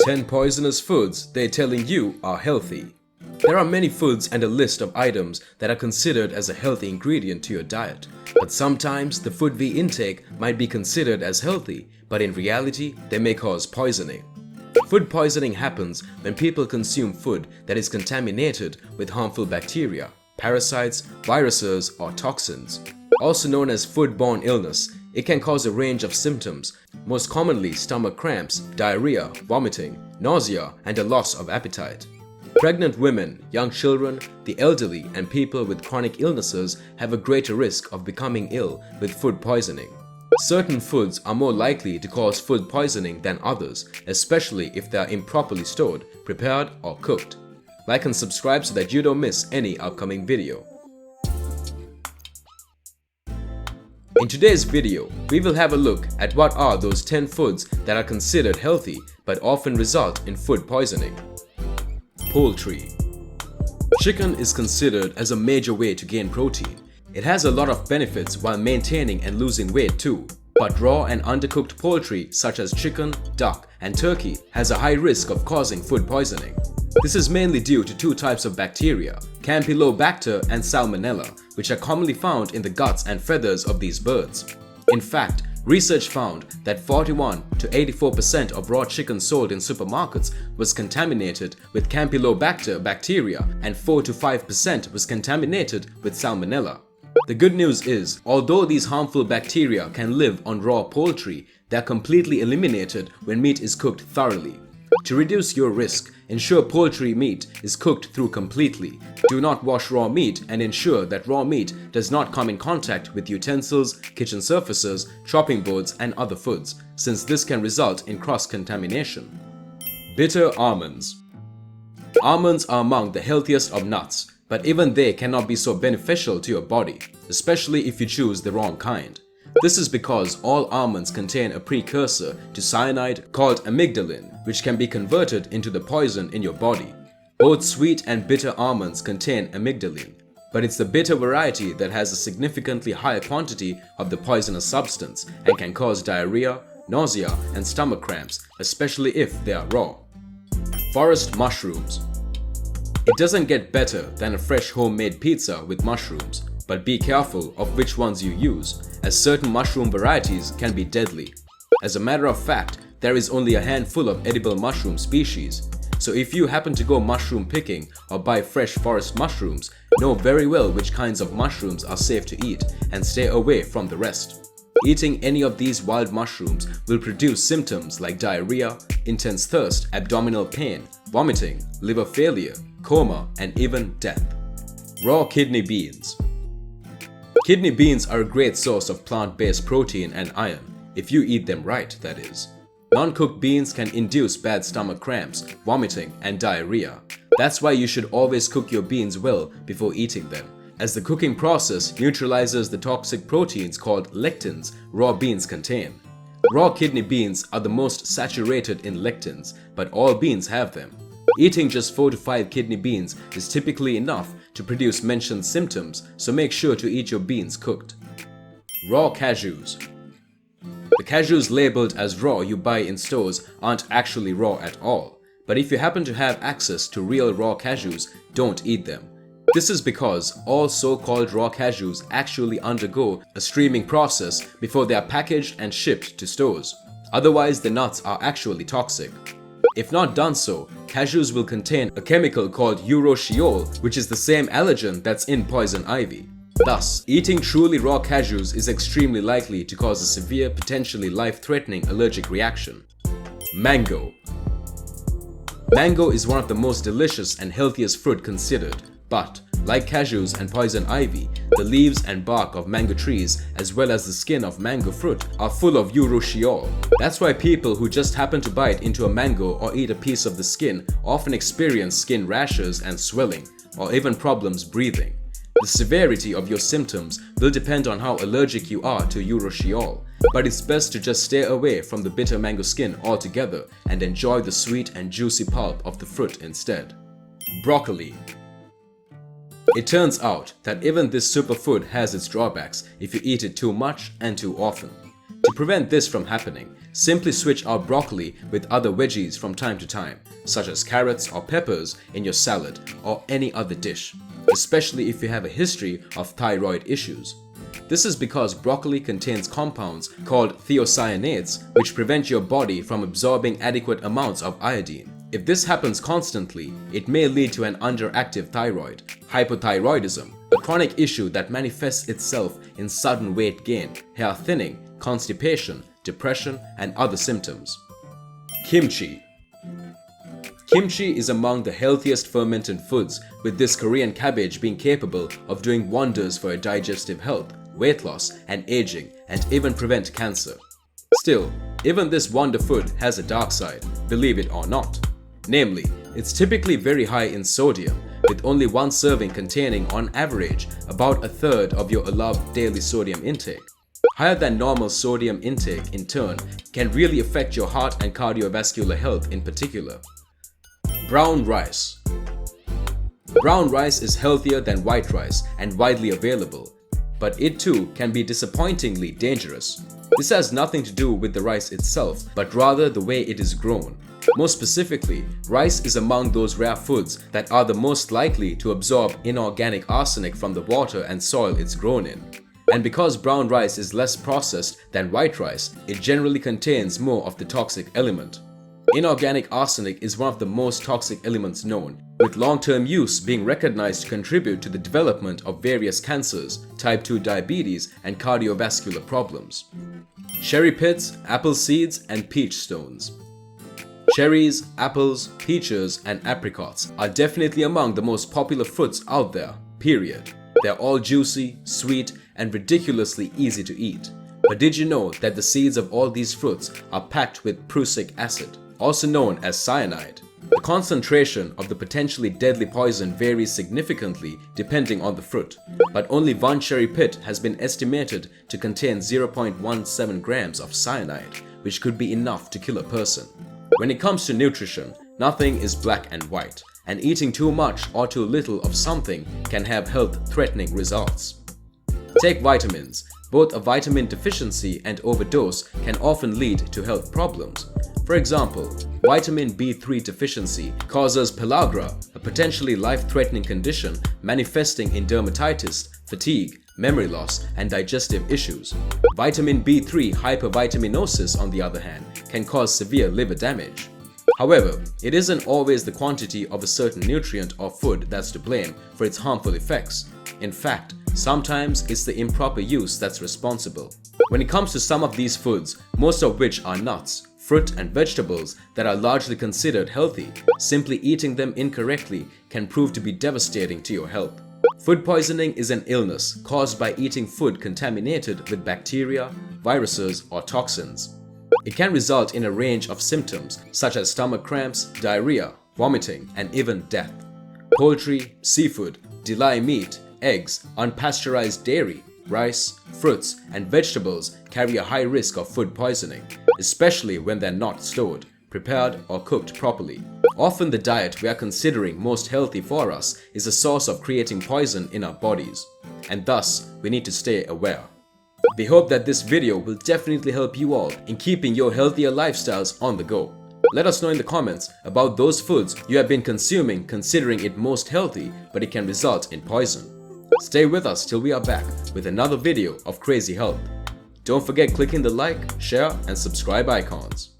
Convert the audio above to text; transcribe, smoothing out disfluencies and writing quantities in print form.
10 poisonous foods they're telling you are healthy. There are many foods and a list of items that are considered as a healthy ingredient to your diet. But sometimes the food we intake might be considered as healthy, but in reality they may cause poisoning. Food poisoning happens when people consume food that is contaminated with harmful bacteria, parasites, viruses, or toxins. Also known as foodborne illness, it can cause a range of symptoms, most commonly stomach cramps, diarrhea, vomiting, nausea, and a loss of appetite. Pregnant women, young children, the elderly, and people with chronic illnesses have a greater risk of becoming ill with food poisoning. Certain foods are more likely to cause food poisoning than others, especially if they are improperly stored, prepared, or cooked. Like and subscribe so that you don't miss any upcoming video. In today's video, we will have a look at what are those 10 foods that are considered healthy but often result in food poisoning. Poultry. Chicken is considered as a major way to gain protein. It has a lot of benefits while maintaining and losing weight too. But raw and undercooked poultry such as chicken, duck, and turkey has a high risk of causing food poisoning. This is mainly due to two types of bacteria, Campylobacter and Salmonella, which are commonly found in the guts and feathers of these birds. In fact, research found that 41 to 84% of raw chicken sold in supermarkets was contaminated with Campylobacter bacteria and 4 to 5% was contaminated with Salmonella. The good news is, although these harmful bacteria can live on raw poultry, they are completely eliminated when meat is cooked thoroughly. To reduce your risk, ensure poultry meat is cooked through completely. Do not wash raw meat and ensure that raw meat does not come in contact with utensils, kitchen surfaces, chopping boards, and other foods, since this can result in cross-contamination. Bitter almonds. Almonds are among the healthiest of nuts, but even they cannot be so beneficial to your body, especially if you choose the wrong kind. This is because all almonds contain a precursor to cyanide called amygdalin, which can be converted into the poison in your body. Both sweet and bitter almonds contain amygdalin, but it's the bitter variety that has a significantly higher quantity of the poisonous substance and can cause diarrhea, nausea, and stomach cramps, especially if they are raw. Forest mushrooms. It doesn't get better than a fresh homemade pizza with mushrooms, but be careful of which ones you use, as certain mushroom varieties can be deadly. As a matter of fact, there is only a handful of edible mushroom species. So if you happen to go mushroom picking or buy fresh forest mushrooms, know very well which kinds of mushrooms are safe to eat and stay away from the rest. Eating any of these wild mushrooms will produce symptoms like diarrhea, intense thirst, abdominal pain, vomiting, liver failure, coma, and even death. Raw kidney beans. Kidney beans are a great source of plant-based protein and iron, if you eat them right, that is. Non-cooked beans can induce bad stomach cramps, vomiting, and diarrhea. That's why you should always cook your beans well before eating them, as the cooking process neutralizes the toxic proteins called lectins raw beans contain. Raw kidney beans are the most saturated in lectins, but all beans have them. Eating just 4 to 5 kidney beans is typically enough to produce mentioned symptoms, so make sure to eat your beans cooked. Raw cashews. The cashews labeled as raw you buy in stores aren't actually raw at all, but if you happen to have access to real raw cashews, don't eat them. This is because all so-called raw cashews actually undergo a steaming process before they are packaged and shipped to stores. Otherwise, the nuts are actually toxic. If not done so, cashews will contain a chemical called urushiol, which is the same allergen that's in poison ivy. Thus, eating truly raw cashews is extremely likely to cause a severe, potentially life-threatening allergic reaction. Mango. Mango is one of the most delicious and healthiest fruit considered, but like cashews and poison ivy, the leaves and bark of mango trees as well as the skin of mango fruit are full of urushiol. That's why people who just happen to bite into a mango or eat a piece of the skin often experience skin rashes and swelling, or even problems breathing. The severity of your symptoms will depend on how allergic you are to urushiol, but it's best to just stay away from the bitter mango skin altogether and enjoy the sweet and juicy pulp of the fruit instead. Broccoli. It turns out that even this superfood has its drawbacks if you eat it too much and too often. To prevent this from happening, simply switch out broccoli with other veggies from time to time, such as carrots or peppers in your salad or any other dish, especially if you have a history of thyroid issues. This is because broccoli contains compounds called thiocyanates, which prevent your body from absorbing adequate amounts of iodine. If this happens constantly, it may lead to an underactive thyroid, hypothyroidism, a chronic issue that manifests itself in sudden weight gain, hair thinning, constipation, depression, and other symptoms. Kimchi. Kimchi is among the healthiest fermented foods, with this Korean cabbage being capable of doing wonders for your digestive health, weight loss, and aging, and even prevent cancer. Still, even this wonder food has a dark side, believe it or not. Namely, it's typically very high in sodium, with only one serving containing on average about a third of your allowed daily sodium intake. Higher than normal sodium intake in turn can really affect your heart and cardiovascular health in particular. Brown rice. Brown rice is healthier than white rice and widely available, but it too can be disappointingly dangerous. This has nothing to do with the rice itself, but rather the way it is grown. More specifically, rice is among those rare foods that are the most likely to absorb inorganic arsenic from the water and soil it's grown in. And because brown rice is less processed than white rice, it generally contains more of the toxic element. Inorganic arsenic is one of the most toxic elements known, with long-term use being recognized to contribute to the development of various cancers, type 2 diabetes, and cardiovascular problems. Cherry pits, apple seeds, and peach stones. Cherries, apples, peaches, and apricots are definitely among the most popular fruits out there, period. They're all juicy, sweet, and ridiculously easy to eat. But did you know that the seeds of all these fruits are packed with prussic acid, also known as cyanide? The concentration of the potentially deadly poison varies significantly depending on the fruit, but only one cherry pit has been estimated to contain 0.17 grams of cyanide, which could be enough to kill a person. When it comes to nutrition, nothing is black and white, and eating too much or too little of something can have health-threatening results. Take vitamins. Both a vitamin deficiency and overdose can often lead to health problems. For example, vitamin B3 deficiency causes pellagra, a potentially life-threatening condition manifesting in dermatitis, fatigue, memory loss, and digestive issues. Vitamin B3 hypervitaminosis, on the other hand, can cause severe liver damage. However, it isn't always the quantity of a certain nutrient or food that's to blame for its harmful effects. In fact, sometimes it's the improper use that's responsible. When it comes to some of these foods, most of which are nuts, fruit, and vegetables that are largely considered healthy, simply eating them incorrectly can prove to be devastating to your health. Food poisoning is an illness caused by eating food contaminated with bacteria, viruses, or toxins. It can result in a range of symptoms such as stomach cramps, diarrhea, vomiting, and even death. Poultry, seafood, deli meat, eggs, unpasteurized dairy, rice, fruits, and vegetables carry a high risk of food poisoning, especially when they're not stored, prepared, or cooked properly. Often the diet we are considering most healthy for us is a source of creating poison in our bodies, and thus we need to stay aware. We hope that this video will definitely help you all in keeping your healthier lifestyles on the go. Let us know in the comments about those foods you have been consuming considering it most healthy, but it can result in poison. Stay with us till we are back with another video of Crazy Health. Don't forget clicking the like, share, and subscribe icons.